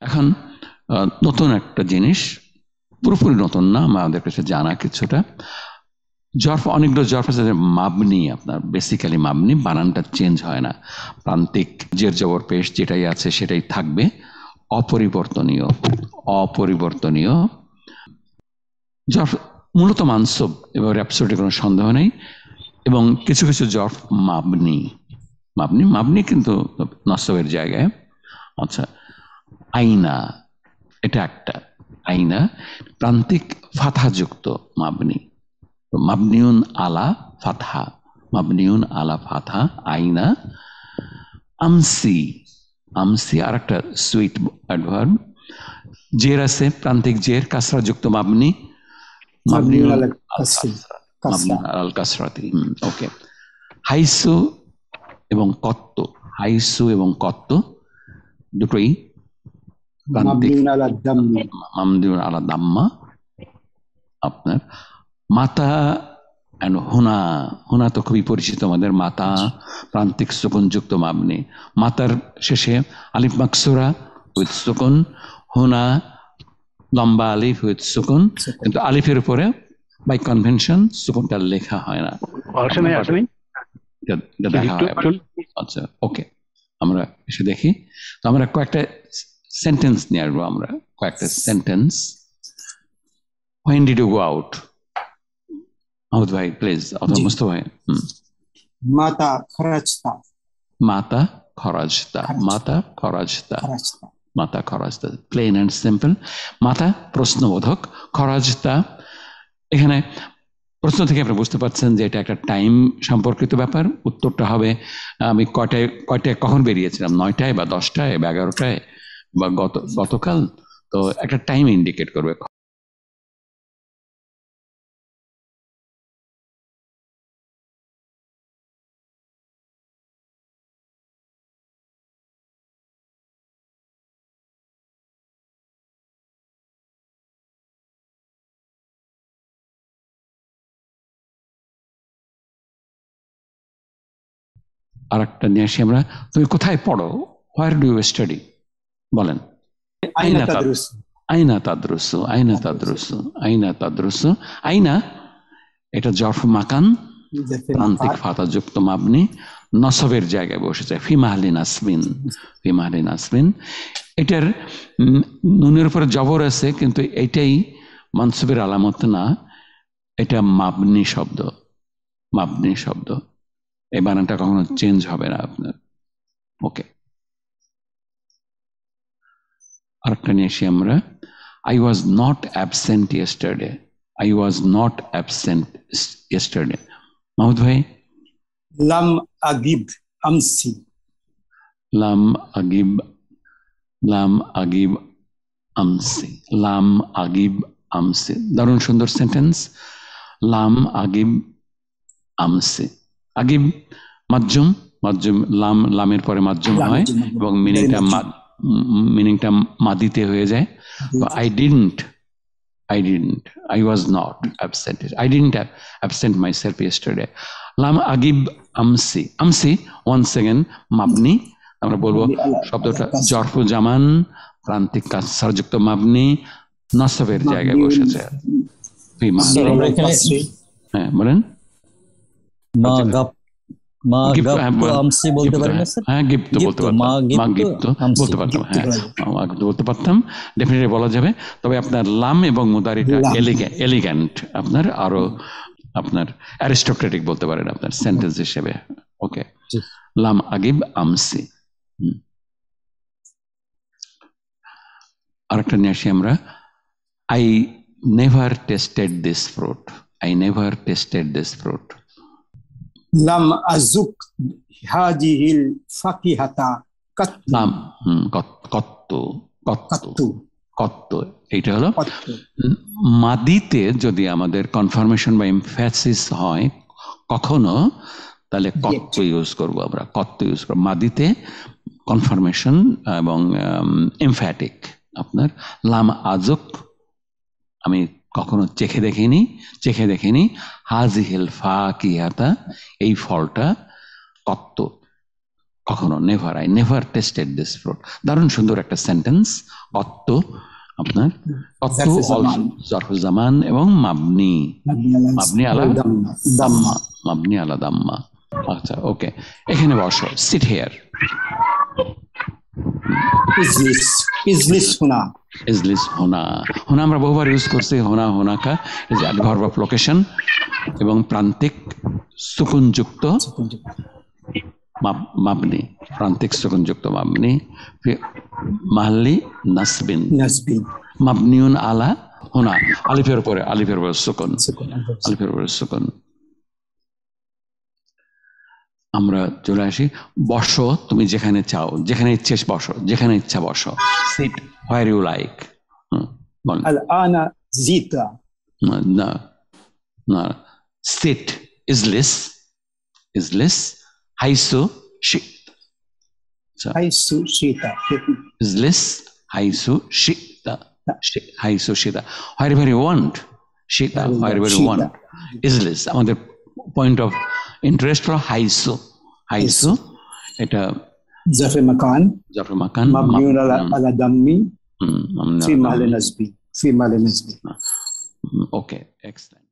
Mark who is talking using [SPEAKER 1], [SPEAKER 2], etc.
[SPEAKER 1] এখন নতুন একটা জিনিস, পুরোপুরি নতুন না, আমাদের কাছে জানা কিছুটা। জরফ, অনেকগুলো জরফ আছে মাবনি, আপনার বেসিক্যালি মাবনি, বানানটা চেঞ্জ হয় না, প্রান্তিক জের জবর পেশ যেটাই আছে সেটাই থাকবে, অপরিবর্তনীয়। অপরিবর্তনীয় জরফ মূলত মানসব, এবার অ্যাবসলিউটলি কোনো সন্দেহ নেই। এবং কিছু কিছু জরফ মাবনি, মাবনি মাবনি কিন্তু নসবের জায়গায়। আচ্ছা, আইনা, এটা একটা আইনা, প্রান্তিক ফাথাযুক্ত মাবনি, মাবনিউন আলা ফাতহা, মাবনিউন আলা ফাতহা, আইনা। আমসি, আমসি আর একটা সুইট অ্যাডভার্ব, জের আছে, প্রান্তিক জের, কাসরাযুক্ত মাবনি, মাবনিউন আল কাসরাতি। ওকে। হাইসু এবং কত্ত, হাইসু এবং কত্ত দুটোই প্রান্তিক মাবনিউন আলা দাম্মা। আপনার মাতা এন্ড হুনা, হুনা তো খুবই পরিচিত আমাদের, মাতা প্রান্তিক সুকুনযুক্ত মাবনি, মাতার শেষে আলিফ মাকসুরা উইথ সুকুন, হুনা লম্বা আলিফ উইথ সুকুন, কিন্তু আলিফের উপরে বাই কনভেনশন সুকুনটা লেখা হয় না, দেখা হয়। আচ্ছা, ওকে, আমরা এসে দেখি। তো আমরা কয়েকটা সেন্টেন্স নিয়ে আসবো, আমরা কয়েকটা sentence. When did you go out? Mahmud ভাই প্লিজ, অথবা মুস্তফা ভাই।
[SPEAKER 2] মাতা খরাজতা,
[SPEAKER 1] মাতা খরাজতা, মাতা খরাজতা, মাতা খরাজতা, প্লেন অ্যান্ড সিম্পল। মাতা প্রশ্নবোধক, খরাজতা, এখানে প্রশ্ন থেকে আপনি বুঝতে পারছেন যে এটা একটা টাইম সম্পর্কিত ব্যাপার। উত্তরটা হবে আমি কয়টায় কখন বেরিয়েছিলাম, 9টায় বা 10টায় বা 11টায় বা গতকাল, তো একটা টাইম ইন্ডিকেট করবে। আর একটা নিয়ে আসি আমরা, তুমি কোথায় পড়ো, হোয়ার ডু ইউ স্টাডি, বলেন। আইনা তাদরুসু, আইনা তাদরুসু, আইনা তাদরুসু, আইনা তাদরুসু। আইনা এটা জরফ মাকান, প্রান্তিক ফাতাযুক্ত মাবনি, নসবের জায়গায় বসেছে, ফি মাহলি নাসবিন, ফি মাহলি নাসবিন। এটার নুনের উপরে জবর আছে, কিন্তু এটাই মানসুবের আলামত না, এটা মাবনি শব্দ, মাবনি শব্দ, এই বানানটা কখনো চেঞ্জ হবে না আপনার। ওকে, আরেকটা নিয়ে আসি আমরা। I was not absent yesterday. I was not absent yesterday. Mahmud ভাই।
[SPEAKER 2] লাম আগিব আমসি,
[SPEAKER 1] লাম আগিব, লাম আগিব আমসি, লাম আগিব আমসি, দারুণ সুন্দর সেন্টেন্স। লাম আগিব আমসি, আগিব মাজ্জুম, মাজ্জুম, লাম লামের পরে মাজ্জুম হয় এবং মিনিংটা মাদিতে হয়ে যায়। I didn't, I was not absent. I didn't absent myself yesterday. Lam agib amsi. Amsi, once again, mabni. আমরা বলবো শব্দটা জরফু জামান, প্রান্তিক কাসরাযুক্ত মাবনি, নসবের জায়গায় বসেছে। হ্যাঁ বলেন। বলতে পারতাম, ডেফিনেটলি বলা যাবে। তবে আপনার লাম এবং মুদারিটা এলিগ্যান্ট, আপনার আরো আপনার অ্যারিস্টোক্রেটিক বলতে পারেন আপনার সেন্টেন্স হিসেবে। ওকে, লাম আগিব আমসি। আরেকটা নিয়ে আসি আমরা। I never tasted this fruit, I never tasted this fruit.
[SPEAKER 2] লাম আযুক হাযিহিল ফাকিহাতা কাত্তু,
[SPEAKER 1] কত্তু, কত্তু, কত্তু, এইটা হলো মাদিতে যদি আমাদের কনফার্মেশন বা এমফ্যাসিস হয় কখনো, তাহলে কত্তু ইউজ করবো আমরা, কত্তু ইউজ করবো মাদিতে কনফার্মেশন এবং এমফ্যাটিক। আপনার লাম আযুক, আমি কখনো চেখে দেখিনি, হাজিহিল ফাকিহাতা, এই ফলটা, কত্তু কখনো, never, I never tasted this fruit. দারুণ সুন্দর একটা সেন্টেন্স। অত্ত আপনার অত্ত
[SPEAKER 2] ظرف زمان
[SPEAKER 1] জরফ জামান এবং মাবনি, মাবনি আলা
[SPEAKER 2] ضم
[SPEAKER 1] দাম্মা, মাবনি আলা দাম্মা। আচ্ছা, ওকে, এখানে বসো, সিট হেয়ার।
[SPEAKER 2] اجلس اجلس هنا
[SPEAKER 1] ইজলিস হোনা, হোনা আমরা বহুবার ইউজ করছি, হোনা হোনাকা ইজ অ্যাডভার্ব অফ লোকেশন এবং প্রান্তিক সুকুনযুক্ত মাবনি, প্রান্তিক সুকুনযুক্ত মাবনি, মাহলি নাসবিন,
[SPEAKER 2] نسب
[SPEAKER 1] মাবনিউন আলা হোনা, আলিফের উপরে, আলিফের উপরে সুকুন,
[SPEAKER 2] سكون
[SPEAKER 1] আলিফের উপরে সুকুন। আমরা চলে আসি, বসো তুমি যেখানে চাও, যেখানে ইচ্ছে বসো, যেখানে ইচ্ছা বসো। Seat where you like.
[SPEAKER 2] الآن زيت
[SPEAKER 1] না না, সিট ইজলিস, ইজলিস হাইসু শিট,
[SPEAKER 2] حيث شئت
[SPEAKER 1] ইজলিস হাইসু শিটা, হাইসু শিটা, হোয়ার এভার ইউ ওয়ান্ট, শিটা হোয়ার এভার ইউ ওয়ান্ট। ইজলিস আমাদের পয়েন্ট অফ ইন্টারেস্ট ফর হাইসু, হাইসু এটা
[SPEAKER 2] ظرف مكان
[SPEAKER 1] জরফ মাকান,
[SPEAKER 2] مبني على ضم في محل نسب في محل نسب
[SPEAKER 1] ওকে, এক্সেলেন্ট।